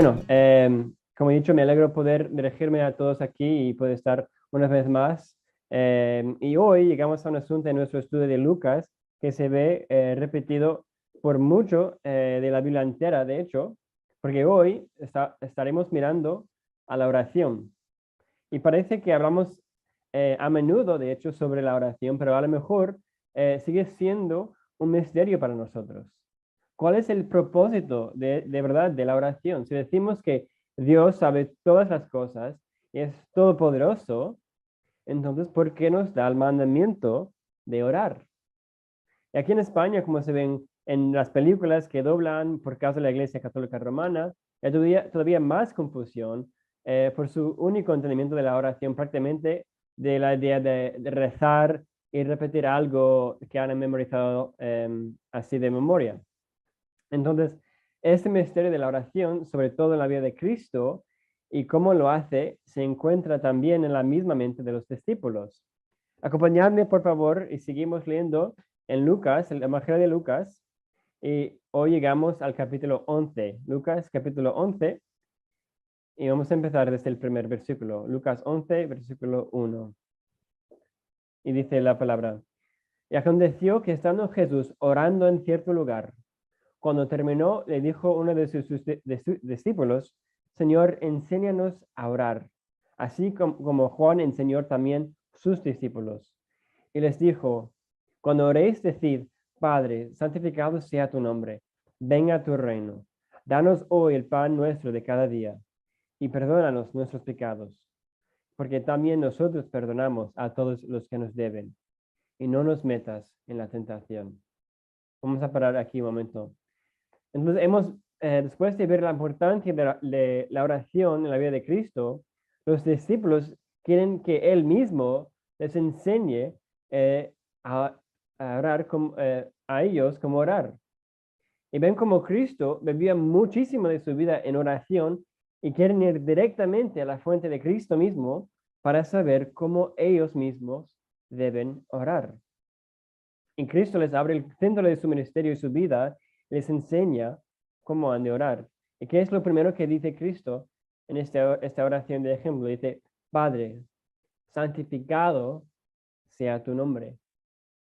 Bueno, como he dicho, me alegro poder dirigirme a todos aquí y poder estar una vez más. Y hoy llegamos a un asunto en nuestro estudio de Lucas que se ve repetido por mucho de la Biblia entera, de hecho, porque hoy estaremos mirando a la oración. Y parece que hablamos a menudo, de hecho, sobre la oración, pero a lo mejor sigue siendo un misterio para nosotros. ¿Cuál es el propósito de verdad de la oración? Si decimos que Dios sabe todas las cosas y es todopoderoso, entonces, ¿por qué nos da el mandamiento de orar? Y aquí en España, como se ven en las películas que doblan por causa de la Iglesia Católica Romana, hay todavía más confusión por su único entendimiento de la oración, prácticamente de la idea de rezar y repetir algo que han memorizado así de memoria. Entonces, este misterio de la oración, sobre todo en la vida de Cristo y cómo lo hace, se encuentra también en la misma mente de los discípulos. Acompañadme, por favor, y seguimos leyendo en Lucas, el Evangelio de Lucas, y hoy llegamos al capítulo 11. Lucas, capítulo 11, y vamos a empezar desde el primer versículo. Lucas 11, versículo 1. Y dice la palabra: Y aconteció que estando Jesús orando en cierto lugar, cuando terminó, le dijo uno de sus discípulos: Señor, enséñanos a orar, así como Juan enseñó también sus discípulos. Y les dijo: Cuando oréis, decid: Padre, santificado sea tu nombre, venga tu reino. Danos hoy el pan nuestro de cada día, y perdónanos nuestros pecados, porque también nosotros perdonamos a todos los que nos deben, y no nos metas en la tentación. Vamos a parar aquí un momento. Entonces, después de ver la importancia de la oración en la vida de Cristo, los discípulos quieren que Él mismo les enseñe eh, a, a orar a ellos cómo orar. Y ven como Cristo bebía muchísimo de su vida en oración y quieren ir directamente a la fuente de Cristo mismo para saber cómo ellos mismos deben orar. Y Cristo les abre el centro de su ministerio y su vida, les enseña cómo han de orar. ¿Y qué es lo primero que dice Cristo en esta oración de ejemplo? Dice: Padre, santificado sea tu nombre.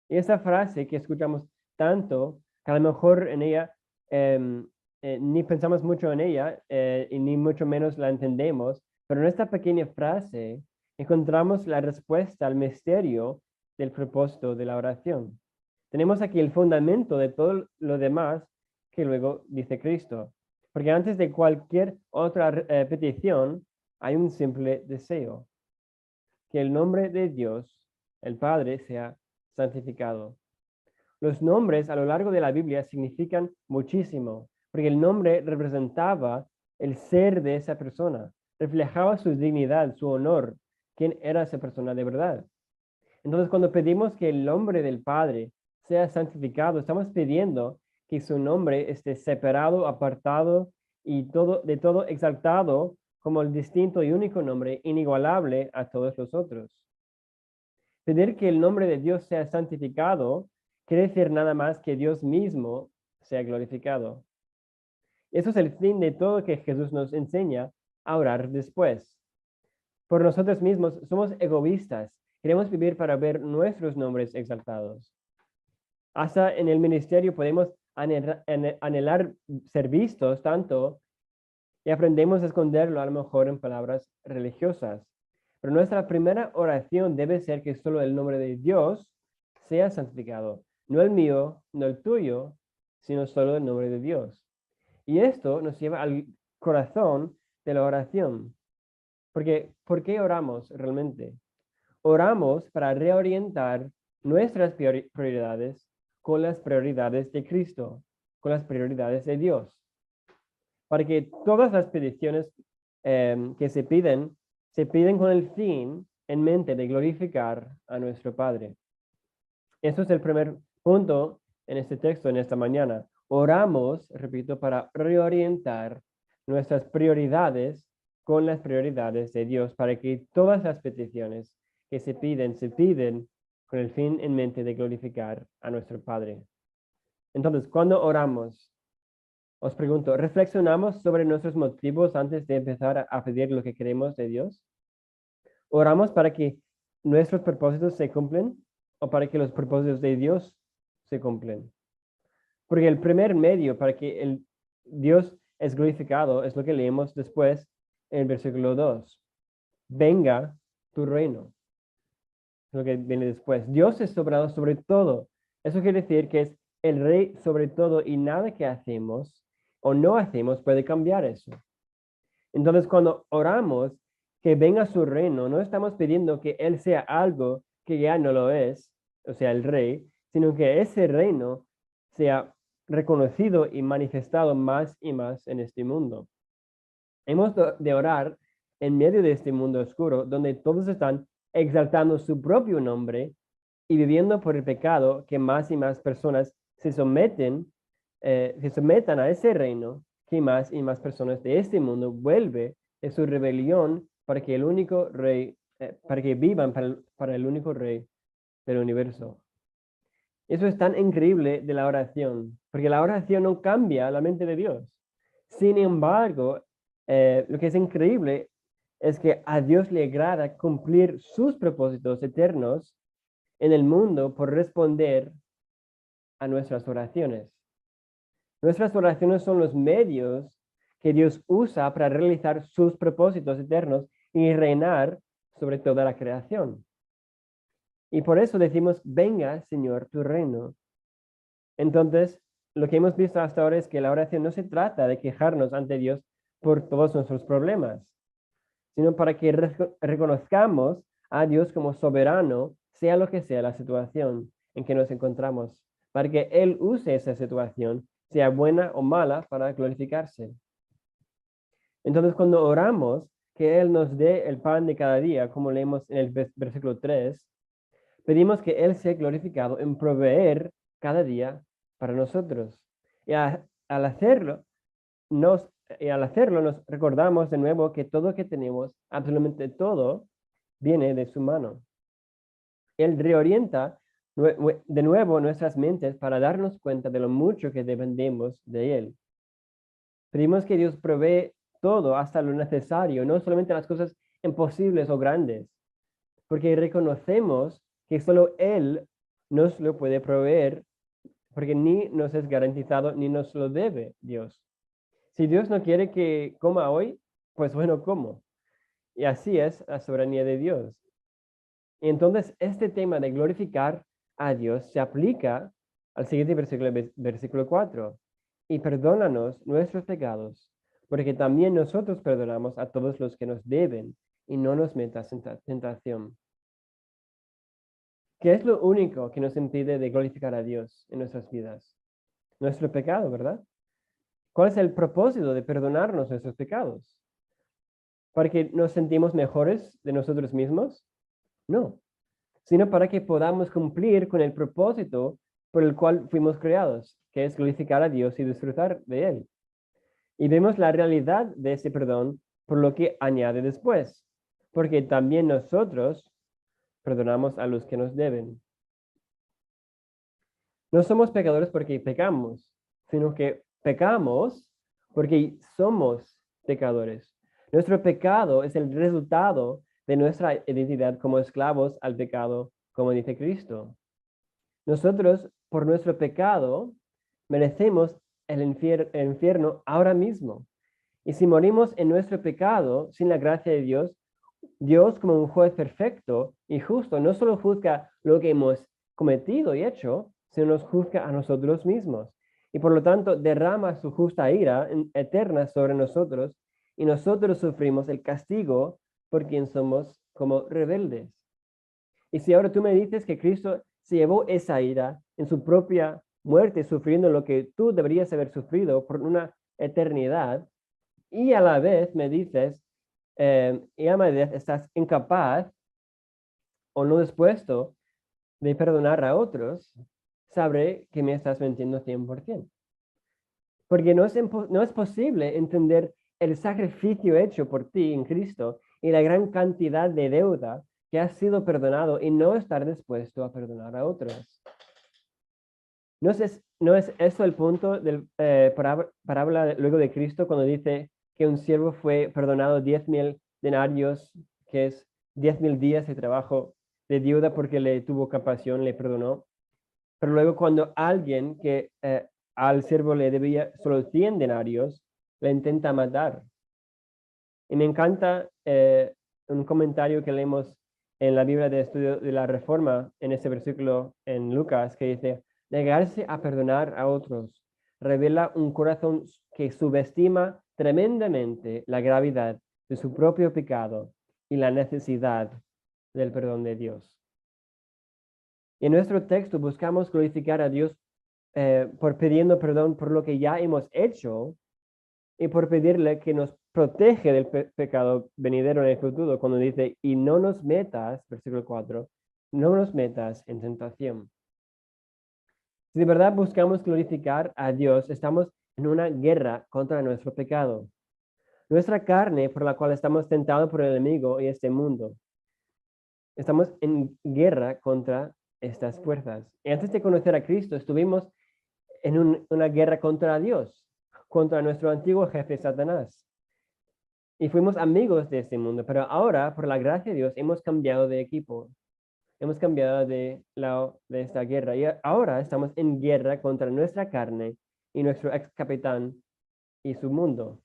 Y esa frase que escuchamos tanto, que a lo mejor en ella ni pensamos mucho en ella y ni mucho menos la entendemos, pero en esta pequeña frase encontramos la respuesta al misterio del propósito de la oración. Tenemos aquí el fundamento de todo lo demás que luego dice Cristo. Porque antes de cualquier otra petición hay un simple deseo: que el nombre de Dios, el Padre, sea santificado. Los nombres a lo largo de la Biblia significan muchísimo, porque el nombre representaba el ser de esa persona, reflejaba su dignidad, su honor, quién era esa persona de verdad. Entonces, cuando pedimos que el nombre del Padre sea santificado, estamos pidiendo que su nombre esté separado, apartado y de todo exaltado como el distinto y único nombre inigualable a todos los otros. Pedir que el nombre de Dios sea santificado quiere decir nada más que Dios mismo sea glorificado. Eso es el fin de todo que Jesús nos enseña a orar después. Por nosotros mismos somos egoístas. Queremos vivir para ver nuestros nombres exaltados. Hasta en el ministerio podemos anhelar ser vistos tanto y aprendemos a esconderlo a lo mejor en palabras religiosas. Pero nuestra primera oración debe ser que solo el nombre de Dios sea santificado. No el mío, no el tuyo, sino solo el nombre de Dios. Y esto nos lleva al corazón de la oración. Porque, ¿por qué oramos realmente? Oramos para reorientar nuestras prioridades con las prioridades de Cristo, con las prioridades de Dios, para que todas las peticiones que se piden con el fin en mente de glorificar a nuestro Padre. Eso es el primer punto en este texto, en esta mañana. Oramos, repito, para reorientar nuestras prioridades con las prioridades de Dios, para que todas las peticiones que se piden con el fin en mente de glorificar a nuestro Padre. Entonces, cuando oramos, Os pregunto, ¿reflexionamos sobre nuestros motivos antes de empezar a pedir lo que queremos de Dios? ¿Oramos para que nuestros propósitos se cumplen o para que los propósitos de Dios se cumplen? Porque el primer medio para que el Dios es glorificado es lo que leemos después en el versículo 2. Venga tu reino. Lo que viene después. Dios es soberano sobre todo. Eso quiere decir que es el rey sobre todo y nada que hacemos o no hacemos puede cambiar eso. Entonces, cuando oramos que venga su reino, no estamos pidiendo que Él sea algo que ya no lo es, o sea, el rey, sino que ese reino sea reconocido y manifestado más y más en este mundo. Hemos de orar en medio de este mundo oscuro, donde todos están exaltando su propio nombre y viviendo por el pecado, que más y más personas se sometan a ese reino, que más y más personas de este mundo vuelve de su rebelión para que el único rey, para que vivan para el único rey del universo. Eso es tan increíble de la oración, porque la oración no cambia la mente de Dios. Sin embargo, lo que es increíble es que a Dios le agrada cumplir sus propósitos eternos en el mundo por responder a nuestras oraciones. Nuestras oraciones son los medios que Dios usa para realizar sus propósitos eternos y reinar sobre toda la creación. Y por eso decimos, venga, Señor, tu reino. Entonces, lo que hemos visto hasta ahora es que la oración no se trata de quejarnos ante Dios por todos nuestros problemas, sino para que reconozcamos a Dios como soberano, sea lo que sea la situación en que nos encontramos, para que Él use esa situación, sea buena o mala, para glorificarse. Entonces, cuando oramos que Él nos dé el pan de cada día, como leemos en el versículo 3, pedimos que Él sea glorificado en proveer cada día para nosotros. Y al hacerlo, nos recordamos de nuevo que todo lo que tenemos, absolutamente todo, viene de su mano. Él reorienta de nuevo nuestras mentes para darnos cuenta de lo mucho que dependemos de Él. Pedimos que Dios provee todo hasta lo necesario, no solamente las cosas imposibles o grandes, porque reconocemos que solo Él nos lo puede proveer, porque ni nos es garantizado ni nos lo debe Dios. Si Dios no quiere que coma hoy, pues bueno, como. Y así es la soberanía de Dios. Y entonces este tema de glorificar a Dios se aplica al siguiente versículo, versículo 4. Y perdónanos nuestros pecados, porque también nosotros perdonamos a todos los que nos deben, y no nos metas en tentación. ¿Qué es lo único que nos impide de glorificar a Dios en nuestras vidas? Nuestro pecado, ¿verdad? ¿Cuál es el propósito de perdonarnos nuestros pecados? ¿Para que nos sentimos mejores de nosotros mismos? No, sino para que podamos cumplir con el propósito por el cual fuimos creados, que es glorificar a Dios y disfrutar de Él. Y vemos la realidad de ese perdón por lo que añade después, porque también nosotros perdonamos a los que nos deben. No somos pecadores porque pecamos, sino que pecamos porque somos pecadores. Nuestro pecado es el resultado de nuestra identidad como esclavos al pecado, como dice Cristo. Nosotros, por nuestro pecado, merecemos el infierno ahora mismo. Y si morimos en nuestro pecado, sin la gracia de Dios, Dios como un juez perfecto y justo, no solo juzga lo que hemos cometido y hecho, sino nos juzga a nosotros mismos. Y por lo tanto derrama su justa ira eterna sobre nosotros y nosotros sufrimos el castigo por quien somos como rebeldes. Y si ahora tú me dices que Cristo se llevó esa ira en su propia muerte, sufriendo lo que tú deberías haber sufrido por una eternidad, y a la vez me dices, y a la vez estás incapaz o no dispuesto de perdonar a otros, sabré que me estás mintiendo 100%. Porque no es posible entender el sacrificio hecho por ti en Cristo y la gran cantidad de deuda que has sido perdonado y no estar dispuesto a perdonar a otros. ¿No es eso el punto del parábola luego de Cristo cuando dice que un siervo fue perdonado 10,000 denarios, que es 10,000 días de trabajo de deuda porque le tuvo compasión, le perdonó? Pero luego cuando alguien que al siervo le debía solo 100 denarios, le intenta matar. Y me encanta un comentario que leemos en la Biblia de Estudio de la Reforma, en ese versículo en Lucas, que dice, negarse a perdonar a otros revela un corazón que subestima tremendamente la gravedad de su propio pecado y la necesidad del perdón de Dios. Y en nuestro texto buscamos glorificar a Dios por pidiendo perdón por lo que ya hemos hecho y por pedirle que nos protege del pecado venidero en el futuro, cuando dice, y no nos metas, versículo 4, no nos metas en tentación. Si de verdad buscamos glorificar a Dios, estamos en una guerra contra nuestro pecado. Nuestra carne por la cual estamos tentados por el enemigo y este mundo. Estamos en guerra contra estas fuerzas. Y antes de conocer a Cristo, estuvimos en una guerra contra Dios, contra nuestro antiguo jefe Satanás. Y fuimos amigos de este mundo, pero ahora, por la gracia de Dios, hemos cambiado de equipo. Hemos cambiado de lado de esta guerra. Y ahora estamos en guerra contra nuestra carne y nuestro ex capitán y su mundo.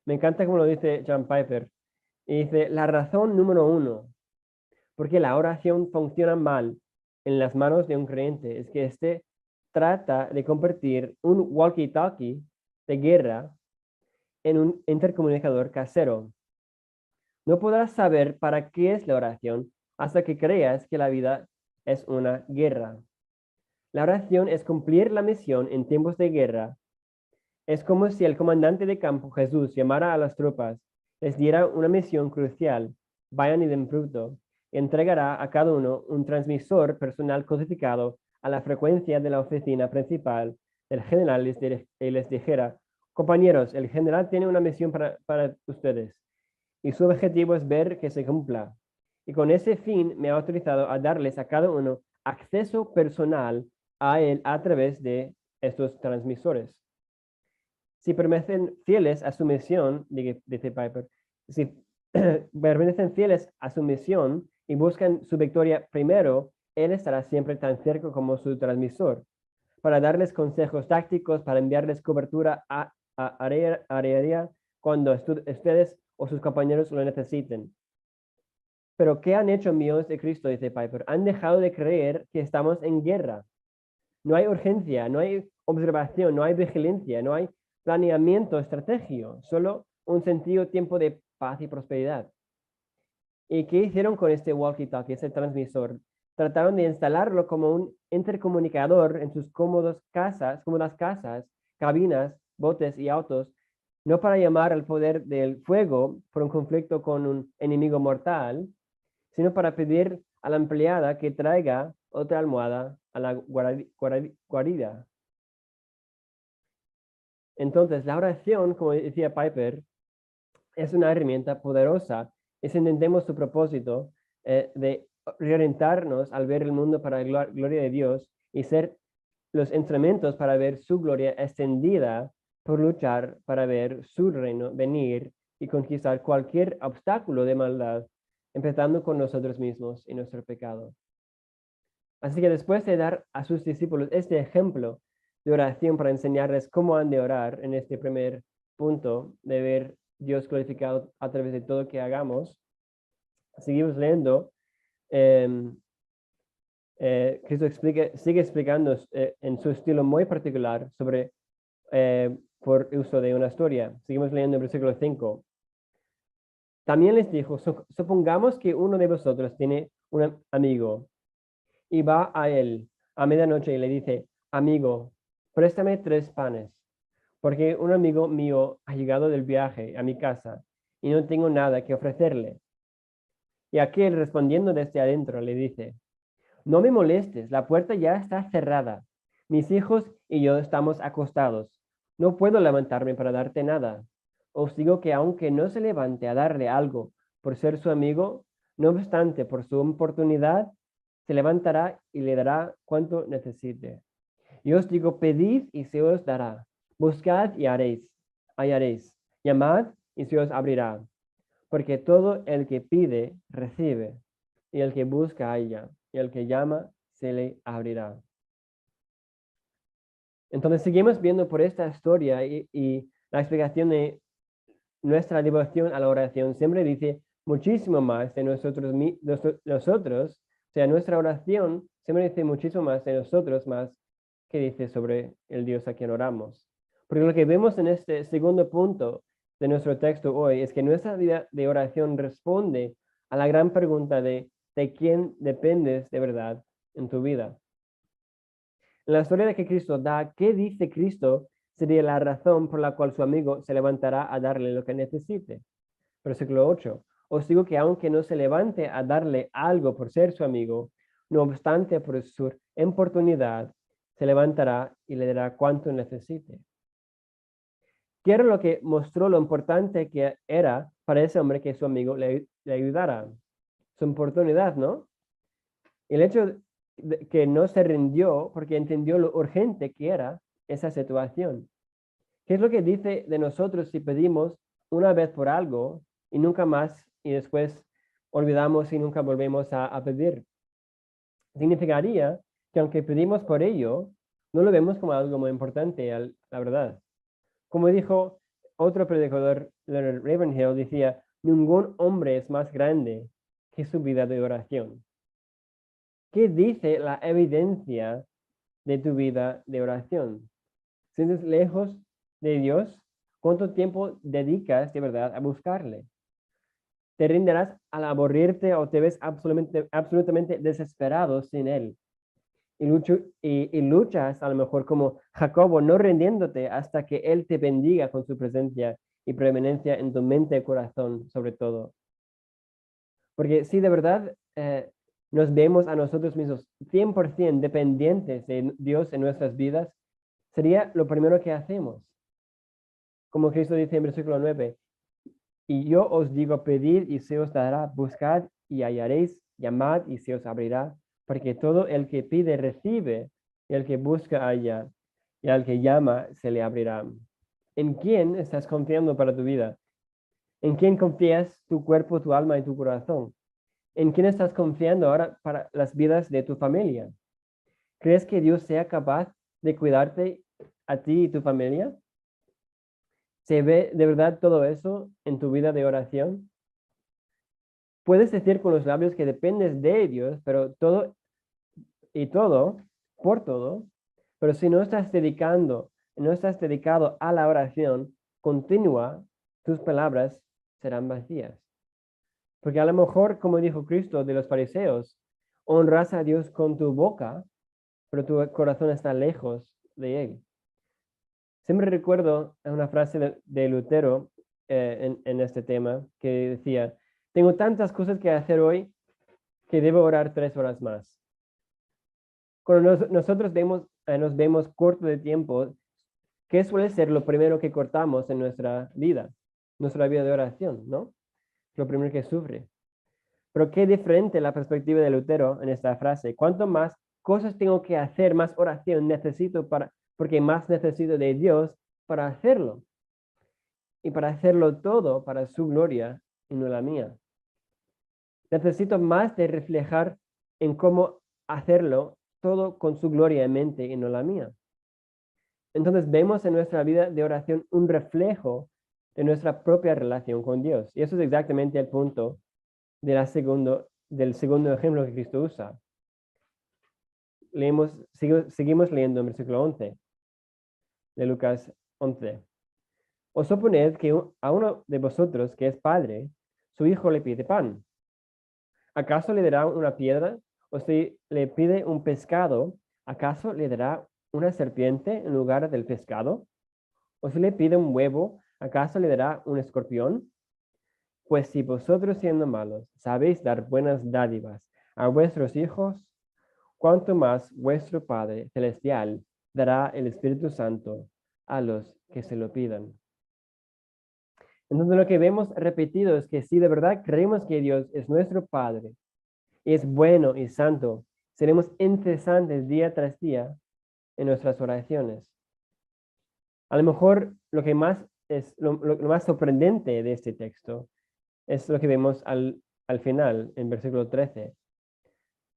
Me encanta como lo dice John Piper. Y dice, la razón número 1, porque la oración funciona mal en las manos de un creyente, es que éste trata de convertir un walkie-talkie de guerra en un intercomunicador casero. No podrás saber para qué es la oración hasta que creas que la vida es una guerra. La oración es cumplir la misión en tiempos de guerra. Es como si el comandante de campo, Jesús, llamara a las tropas, les diera una misión crucial, vayan y den fruto, y entregará a cada uno un transmisor personal codificado a la frecuencia de la oficina principal del general y les dijera, compañeros, el general tiene una misión para ustedes y su objetivo es ver que se cumpla. Y con ese fin me ha autorizado a darles a cada uno acceso personal a él a través de estos transmisores. Si permanecen fieles a su misión, dice Piper, si permanecen fieles a su misión y buscan su victoria primero, él estará siempre tan cerca como su transmisor, para darles consejos tácticos, para enviarles cobertura aérea cuando ustedes o sus compañeros lo necesiten. Pero ¿qué han hecho amigos de Cristo? Dice Piper. Han dejado de creer que estamos en guerra. No hay urgencia, no hay observación, no hay vigilancia, no hay planeamiento, estrategio, solo un sentido tiempo de paz y prosperidad. ¿Y qué hicieron con este walkie-talkie, este transmisor? Trataron de instalarlo como un intercomunicador en sus cómodas casas, cabinas, botes y autos, no para llamar al poder del fuego por un conflicto con un enemigo mortal, sino para pedir a la empleada que traiga otra almohada a la guarida. Entonces, la oración, como decía Piper, es una herramienta poderosa y si entendemos su propósito de reorientarnos al ver el mundo para la gloria de Dios y ser los instrumentos para ver su gloria extendida por luchar para ver su reino venir y conquistar cualquier obstáculo de maldad, empezando con nosotros mismos y nuestro pecado. Así que después de dar a sus discípulos este ejemplo de oración para enseñarles cómo han de orar en este primer punto de ver Dios glorificado a través de todo que hagamos, seguimos leyendo. Cristo sigue explicando en su estilo muy particular sobre por uso de una historia. Seguimos leyendo el versículo 5. También les dijo, supongamos que uno de vosotros tiene un amigo y va a él a medianoche y le dice, amigo, préstame 3 panes, porque un amigo mío ha llegado del viaje a mi casa y no tengo nada que ofrecerle. Y aquel respondiendo desde adentro le dice, no me molestes, la puerta ya está cerrada. Mis hijos y yo estamos acostados. No puedo levantarme para darte nada. Os digo que aunque no se levante a darle algo por ser su amigo, no obstante, por su oportunidad, se levantará y le dará cuanto necesite. Yo os digo, pedid y se os dará. Buscad y hallaréis. Llamad y se os abrirá. Porque todo el que pide, recibe. Y el que busca, halla. Y el que llama, se le abrirá. Entonces seguimos viendo por esta historia y la explicación de nuestra devoción a la oración siempre dice muchísimo más de nosotros, o sea, nuestra oración siempre dice muchísimo más de nosotros más que dice sobre el Dios a quien oramos. Porque lo que vemos en este segundo punto de nuestro texto hoy es que nuestra vida de oración responde a la gran pregunta de quién dependes de verdad en tu vida. En la historia de que Cristo da, ¿qué dice Cristo sería la razón por la cual su amigo se levantará a darle lo que necesite? Versículo 8. Os digo que aunque no se levante a darle algo por ser su amigo, no obstante por su importunidad, se levantará y le dará cuanto necesite. ¿Qué era lo que mostró lo importante que era para ese hombre que su amigo le ayudara? Su oportunidad, ¿no? El hecho de que no se rindió porque entendió lo urgente que era esa situación. ¿Qué es lo que dice de nosotros si pedimos una vez por algo y nunca más y después olvidamos y nunca volvemos a pedir? Significaría que aunque pedimos por ello, no lo vemos como algo muy importante, la verdad. Como dijo otro predicador, Leonard Ravenhill, decía, ningún hombre es más grande que su vida de oración. ¿Qué dice la evidencia de tu vida de oración? ¿Sientes lejos de Dios? ¿Cuánto tiempo dedicas de verdad a buscarle? ¿Te rinderás al aburrirte o te ves absolutamente desesperado sin Él? Y luchas a lo mejor como Jacobo, no rindiéndote hasta que Él te bendiga con su presencia y preeminencia en tu mente y corazón, sobre todo. Porque si de verdad nos vemos a nosotros mismos 100% dependientes de Dios en nuestras vidas, sería lo primero que hacemos. Como Cristo dice en versículo 9, y yo os digo, pedid y se os dará, buscad y hallaréis, llamad y se os abrirá, porque todo el que pide recibe, y el que busca halla, y al que llama se le abrirá. ¿En quién estás confiando para tu vida? ¿En quién confías tu cuerpo, tu alma y tu corazón? ¿En quién estás confiando ahora para las vidas de tu familia? ¿Crees que Dios sea capaz de cuidarte a ti y tu familia? ¿Se ve de verdad todo eso en tu vida de oración? Puedes decir con los labios que dependes de Dios, pero todo y todo, por todo, pero si no estás dedicado a la oración continua, tus palabras serán vacías. Porque a lo mejor, como dijo Cristo de los fariseos, honras a Dios con tu boca, pero tu corazón está lejos de Él. Siempre recuerdo una frase de Lutero en este tema que decía, tengo tantas cosas que hacer hoy que debo orar 3 horas más. Cuando nosotros nos vemos corto de tiempo, ¿qué suele ser lo primero que cortamos en nuestra vida? Nuestra vida de oración, ¿no? Lo primero que sufre. Pero qué diferente la perspectiva de Lutero en esta frase. Cuanto más cosas tengo que hacer, más oración necesito porque más necesito de Dios para hacerlo. Y para hacerlo todo para su gloria y no la mía. Necesito más de reflejar en cómo hacerlo todo con su gloria en mente y no la mía. Entonces vemos en nuestra vida de oración un reflejo de nuestra propia relación con Dios. Y eso es exactamente el punto del segundo ejemplo que Cristo usa. Seguimos leyendo en versículo 11 de Lucas 11. O suponed que a uno de vosotros que es padre, su hijo le pide pan. ¿Acaso le dará una piedra? O si le pide un pescado, ¿acaso le dará una serpiente en lugar del pescado? ¿O si le pide un huevo, acaso le dará un escorpión? Pues si vosotros siendo malos sabéis dar buenas dádivas a vuestros hijos, cuánto más vuestro Padre Celestial dará el Espíritu Santo a los que se lo pidan. Entonces lo que vemos repetido es que si de verdad creemos que Dios es nuestro Padre, es bueno y santo, seremos incesantes día tras día en nuestras oraciones. A lo mejor lo que más es lo más sorprendente de este texto es lo que vemos al final, en versículo 13.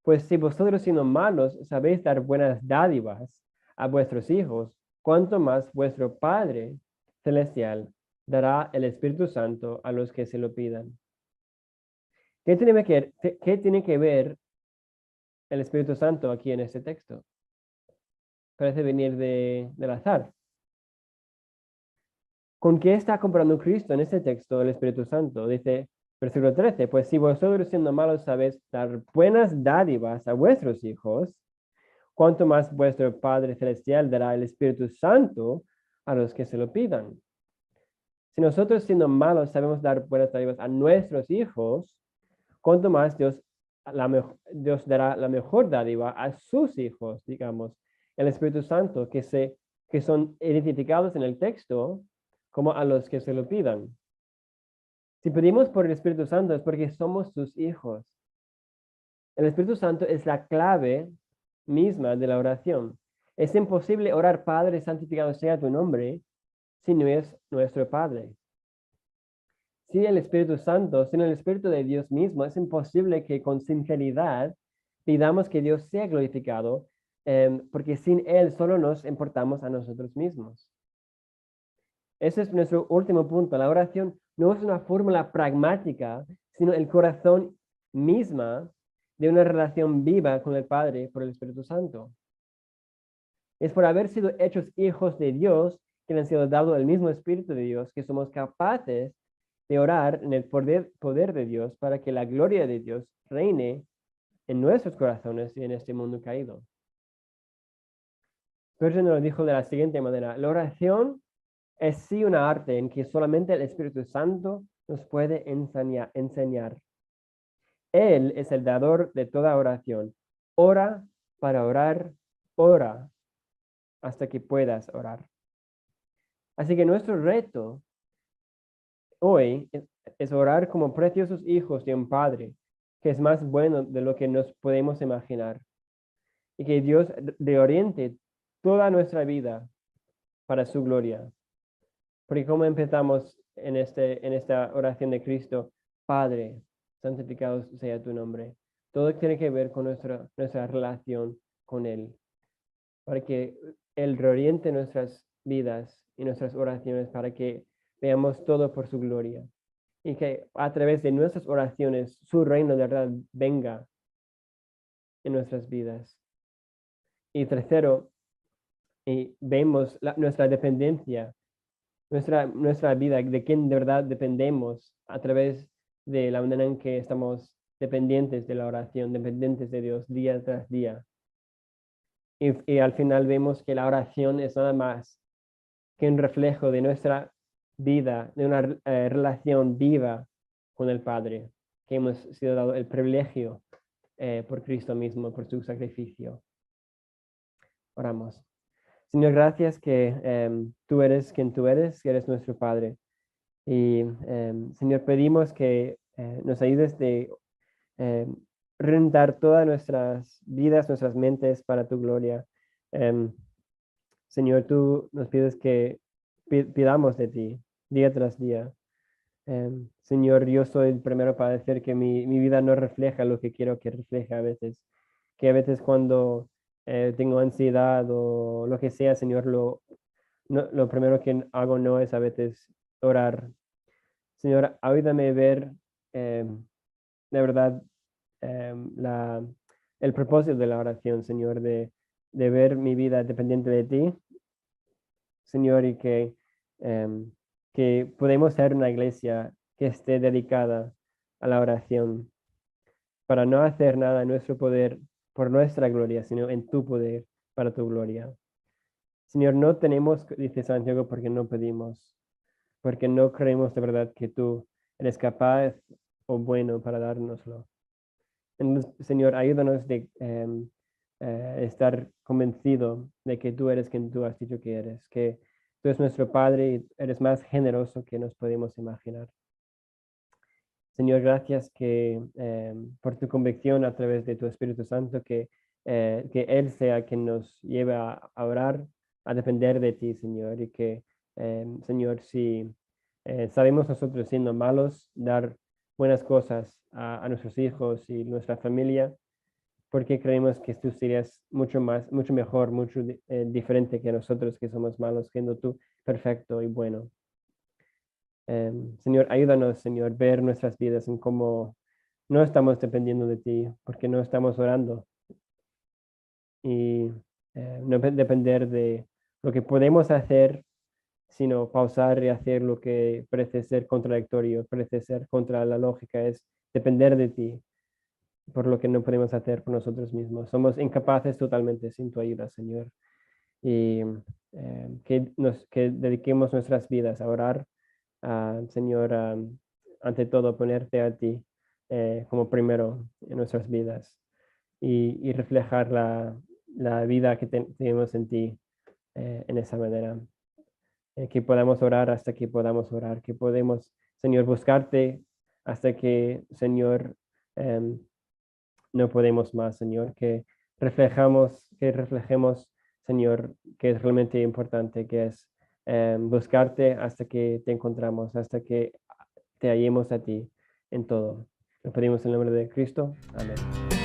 Pues si vosotros siendo malos sabéis dar buenas dádivas a vuestros hijos, cuánto más vuestro Padre Celestial dará el Espíritu Santo a los que se lo pidan. ¿Qué tiene que ver el Espíritu Santo aquí en este texto? Parece venir del azar. ¿Con qué está comparando Cristo en este texto el Espíritu Santo? Dice, versículo 13, pues si vosotros siendo malos sabéis dar buenas dádivas a vuestros hijos, cuánto más vuestro Padre Celestial dará el Espíritu Santo a los que se lo pidan. Si nosotros siendo malos sabemos dar buenas dádivas a nuestros hijos, cuánto más Dios dará la mejor dádiva a sus hijos, digamos, el Espíritu Santo, que son identificados en el texto como a los que se lo pidan. Si pedimos por el Espíritu Santo es porque somos sus hijos. El Espíritu Santo es la clave misma de la oración. Es imposible orar, Padre, santificado sea tu nombre, si no es nuestro Padre. Sin el Espíritu Santo, sin el Espíritu de Dios mismo, es imposible que con sinceridad pidamos que Dios sea glorificado, porque sin Él solo nos importamos a nosotros mismos. Ese es nuestro último punto. La oración no es una fórmula pragmática, sino el corazón misma de una relación viva con el Padre por el Espíritu Santo. Es por haber sido hechos hijos de Dios, que han sido dado el mismo Espíritu de Dios, que somos capaces de orar en el poder de Dios para que la gloria de Dios reine en nuestros corazones y en este mundo caído. Spurgeon lo dijo de la siguiente manera: la oración es sí una arte en que solamente el Espíritu Santo nos puede enseñar. Él es el dador de toda oración. Ora para orar, ora hasta que puedas orar. Así que nuestro reto hoy es orar como preciosos hijos de un Padre, que es más bueno de lo que nos podemos imaginar. Y que Dios reoriente toda nuestra vida para su gloria. Porque como empezamos en esta oración de Cristo, Padre, santificado sea tu nombre. Todo tiene que ver con nuestra relación con Él. Para que Él reoriente nuestras vidas y nuestras oraciones para que veamos todo por su gloria. Y que a través de nuestras oraciones su reino de verdad venga en nuestras vidas. Y tercero, y vemos nuestra dependencia, nuestra vida, de quién de verdad dependemos a través de la manera en que estamos dependientes de la oración, dependientes de Dios día tras día. Y al final vemos que la oración es nada más que un reflejo de nuestra vida, de una relación viva con el Padre, que hemos sido dado el privilegio por Cristo mismo, por su sacrificio. Oramos. Señor, gracias que tú eres quien tú eres, que eres nuestro Padre. Y Señor, pedimos que nos ayudes de rentar todas nuestras vidas, nuestras mentes para tu gloria. Señor, tú nos pides que pidamos de ti día tras día. Señor, yo soy el primero para decir que mi vida no refleja lo que quiero que refleje a veces. Que a veces cuando tengo ansiedad o lo que sea, Señor, lo primero que hago no es a veces orar. Señor, ayúdame a ver de verdad el propósito de la oración, Señor, de ver mi vida dependiente de ti, Señor, y que podemos ser una iglesia que esté dedicada a la oración, para no hacer nada en nuestro poder por nuestra gloria, sino en tu poder para tu gloria. Señor, no tenemos, dice Santiago, porque no pedimos, porque no creemos de verdad que tú eres capaz o bueno para dárnoslo. Entonces, Señor, ayúdanos de estar convencido de que tú eres quien tú has dicho que eres, que tú eres nuestro Padre y eres más generoso que nos podemos imaginar. Señor, gracias que por tu convicción a través de tu Espíritu Santo, que que Él sea quien nos lleve a orar, a depender de ti, Señor, y que, Señor, si sabemos nosotros siendo malos, dar buenas cosas a nuestros hijos y nuestra familia, porque creemos que tú serías mucho más, mucho mejor, mucho diferente que nosotros que somos malos, siendo tú perfecto y bueno. Señor, ayúdanos, Señor, ver nuestras vidas en cómo no estamos dependiendo de ti, porque no estamos orando y no depender de lo que podemos hacer, sino pausar y hacer lo que parece ser contradictorio, parece ser contra la lógica, es depender de ti, por lo que no podemos hacer por nosotros mismos. Somos incapaces totalmente sin tu ayuda, Señor. Y que dediquemos nuestras vidas a orar, Señor, ante todo ponerte a ti como primero en nuestras vidas y reflejar la vida que tenemos en ti en esa manera. Que podamos orar hasta que podamos orar, que podemos, Señor, buscarte hasta que, Señor, em, no podemos más, Señor, que reflejemos, Señor, que es realmente importante, que es buscarte hasta que te encontramos, hasta que te hallemos a ti en todo. Lo pedimos en el nombre de Cristo. Amén.